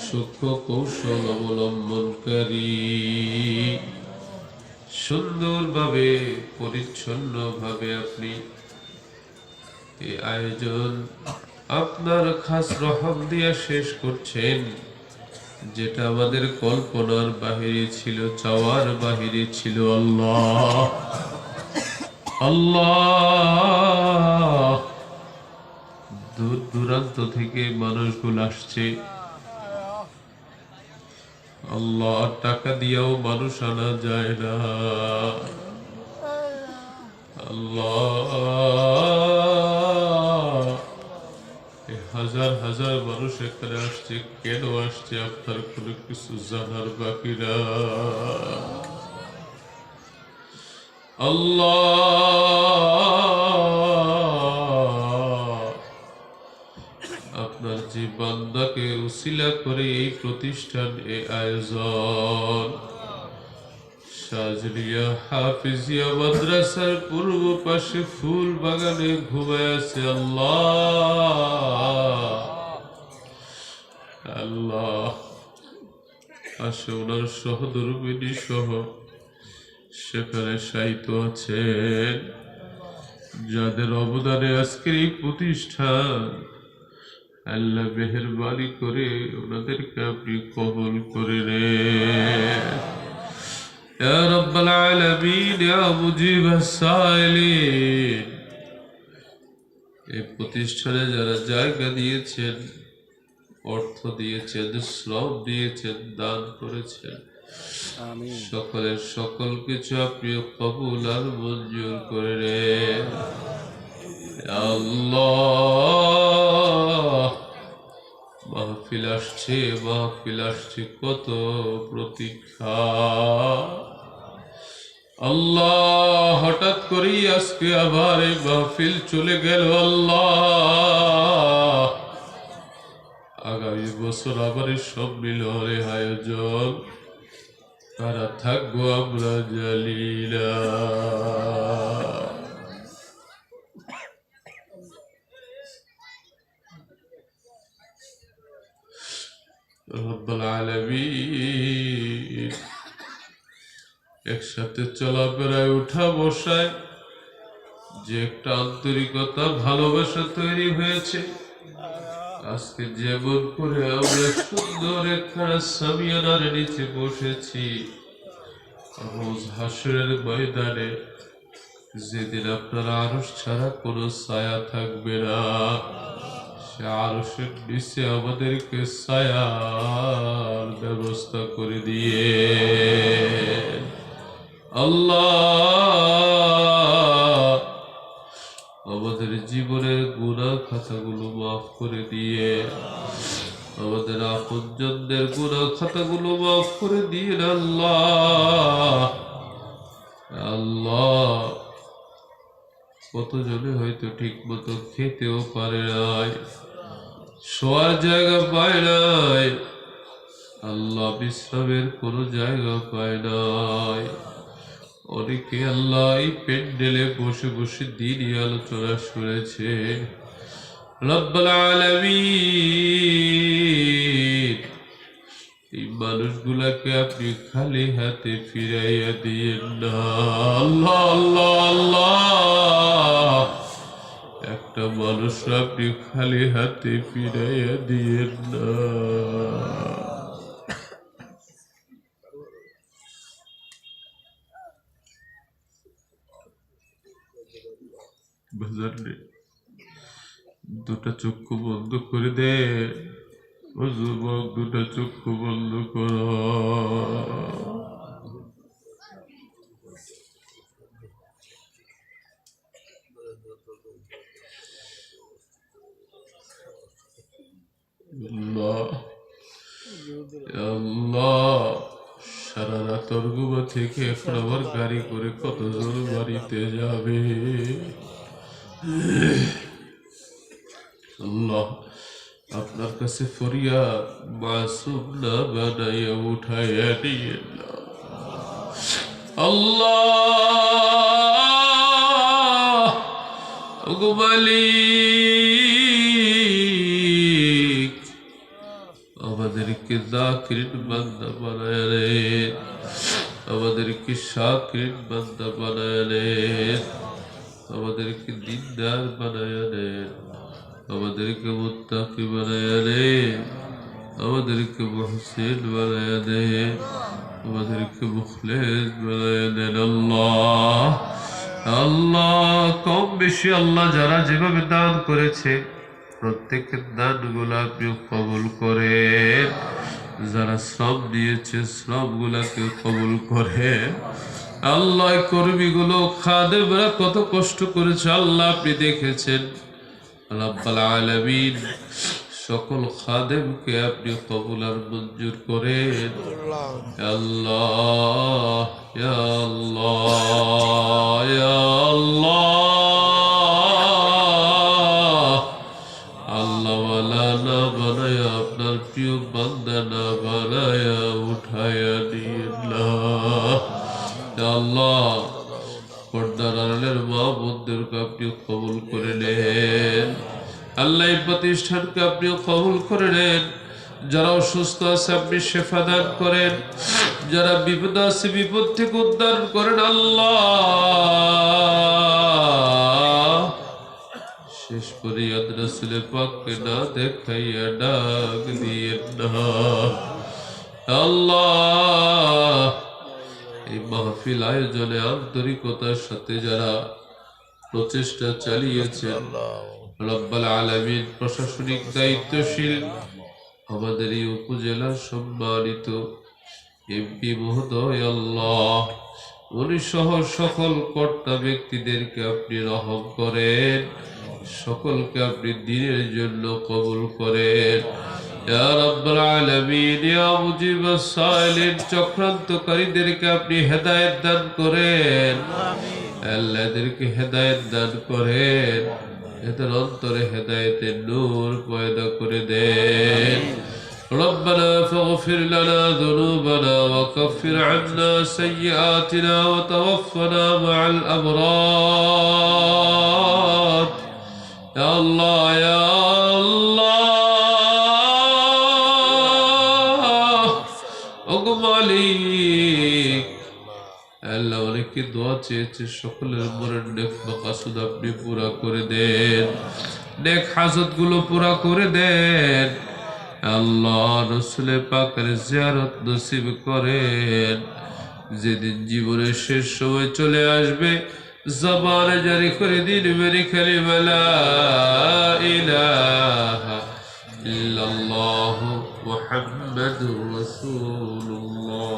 সূক্ষ্ম কৌশল অবলম্বনকারী সুন্দরভাবে পরিচ্ছন্নভাবে আপনি এই আয়োজন আপনার খাস রহম দিয়া শেষ করছেন, যেটা আমাদের কল্পনার বাহিরে ছিল, চাওয়ার বাহিরে ছিল। আল্লাহ আল্লাহ, দূর দূরান্ত থেকে মানুষগুলো আসছে আল্লাহ, টাকা দিয়েও মানুষ আনা যায় না। আল্লাহ, হাজার হাজার মানুষ এখানে আসছে, কেন আসছে আপনার কোনো কিছু জানার বাকি না। আল্লাহ, আপনার যে বান্দাকে উসিলা করে এই প্রতিষ্ঠান, এই আয়োজন শাজরিয়া হাফিজিয়া মাদ্রাসার পূর্ব পাশে ফুল বাগানে ঘুমায় আছে। আল্লাহ আল্লাহ, পাশে ওনার সহধর্মিনী সহ সেখানে শায়িত আছেন, যাদের অবদানে আজকের এই প্রতিষ্ঠান। আল্লাহ মেহেরবানি করে ওনাদেরকে আপনি কবুল করে নেন ইয়া রাব্বাল আলামিন, ইয়া মুজিবাস সাইলিন। এই প্রতিষ্ঠানে যারা জায়গা দিয়েছেন, অর্থ দিয়েছেন, শ্রম দিয়েছেন, দান করেছেন, সকলের সকল কিছু আপনি কবুল আর মঞ্জুর করে নেন। আল্লাহ, মাহফিল আসছে, মাহফিল আসছে, কত প্রতীক্ষা। আল্লাহ, হঠাৎ করেই আজকে আবার এই মাহফিল চলে গেল। আল্লাহ, আগামী বছর আবার এই সম্মিলনের আয়োজন কারা থাকবো আমরা জানি না। রব্বুল আলামিন, একসাথে চলাফেরায় উঠা বসায় যে একটা আন্তরিকতা, ভালোবাসা তৈরি হয়েছে, আজকে যেমন করে আমরা সুন্দর একখানা সামিয়ানার নিচে বসেছি, রোজ হাসরের ময়দানে যেদিন আপনার আরশ ছাড়া কোনো ছায়া থাকবে না, সে আরশের নিচে আমাদেরকে ছায়ার ব্যবস্থা করে দিয়ে। আল্লাহ, আমাদের জীবনের গুনাহ খাতাগুলো মাফ করে দিয়ে, আমাদের আপনজনদের গুনাহ খাতাগুলো মাফ করে দিয়ে। আল্লাহ আল্লাহ, কতজনে হয়তো ঠিক মতো খেতেও পারে নাই, শোয়ার জায়গা পায় নাই, আল্লাহ বিশ্রামের কোনো জায়গা পায় নাই। অনেকে আল্লাহ এই প্যান্ডেলে বসে বসে দিনই আলোচনা শুনেছে। রব্বুল আলামিন, এই মানুষগুলাকে আপনি খালি হাতে ফিরাইয়া দিয়েন না। আল্লাহ আল্লাহ আল্লাহ, একটা মানুষ আপনি খালি হাতে ফিরাইয়া দিয়েন না। দুটা চক্ষু বন্ধ করে দে ও যুবক, দুটা চক্ষু বন্ধ করো। আল্লাহ আল্লাহ, সারা রাত ঘুমা থেকে এখন আবার গাড়ি করে কতজন বাড়িতে যাবে। আল্লাহ, আপনার কাছে ফরিয়াদ, মাসুম না বানাইয়া উঠাইয়া নিয়ে না। আল্লাহ ওগো মালিক, আমাদের আমাদেরকে যাকিরিন বান্দা বানায় নেন, আমাদেরকে শাকিরিন বান্দা বানায় নেন, আমাদেরকে দিনদার বানায় নেন, আমাদেরকে মুত্তাকি বানায় নেন, আমাদেরকে মুহসিন বানায় দেন, আমাদেরকে মুখলেস বানায় দেন। আল্লাহ আল্লাহ কম বেশি আল্লাহ যারা যেভাবে দান করেছে প্রত্যেকের দানগুলো আপনি কবুল করেন, যারা শ্রম দিয়েছে শ্রমগুলাকে কবুল করেন। আল্লাহ কর্মীগুলো খাদেমরা কত কষ্ট করেছে আল্লাহ আপনি দেখেছেন। রাব্বুল আলামিন সকল খাদেমকে আপনি কবুল আর মঞ্জুর করেন। আল্লাহ ইয়া আল্লাহ ইয়া আল্লাহ, আল্লাহ ওয়ালা না বানায়া আপনার প্রিয় বান্দা না বানায়া উঠায়া নিন না। আল্লাহ পর্দার আড়ালের মা বোনদেরকে আপনি কবুল করে নেন। আল্লাহ এই প্রতিষ্ঠানকে আপনি কবুল করে নেন। যারা অসুস্থ আছে আপনি শেফা দান করেন, যারা বিপদ আছে বিপদ থেকে উদ্ধার করেন। আল্লাহ শেষ করে রাসূলের পাককে না দেখাইয়া ডাক দিয়ে না। আল্লাহ এই মাহফিল আয়োজনে আন্তরিকতার সাথে যারা প্রচেষ্টা চালিয়েছেন রব্বুল আলামিন, প্রশাসনিক দায়িত্বশীল আমাদের এই উপজেলার সম্মানিত এমপি মহোদয়, আল্লাহ উনি সহ সকল কর্তা ব্যক্তিদেরকে আপনি রহম করেন, সকলকে আপনি দ্বীনের জন্য কবুল করেন। ইয়া রাব্বুল আলামিন ইয়া মুজিবাস সাইলিন, চক্রান্তকারীদেরকে আপনি হেদায়েত দান করেন। আল্লাহ এদেরকে হেদায়েত দান করেন, এদের অন্তরে হেদায়েতের নূর পয়দা করে দেন। ربنا فاغفر لنا ذنوبنا وكفر عنا سيئاتنا وتوفنا مع الأبرار يا الله يا الله মালিক। আল্লাহ অনেকে দোয়া চেয়েছে, সকলের মনের নেক মাকাসুদ আপনি পুরা করে দেন, নেক হাজত গুলো পুরা করে দেন। আল্লাহ রাসূল পাকের জিয়ারত নসিব করেন। যেদিন জীবনের শেষ সময় চলে আসবে জবানে জারি করে দিন মেরি কালিমা লা ইলাহা ইল্লাল্লাহু মুহাম্মাদুর রাসূলুল্লাহ।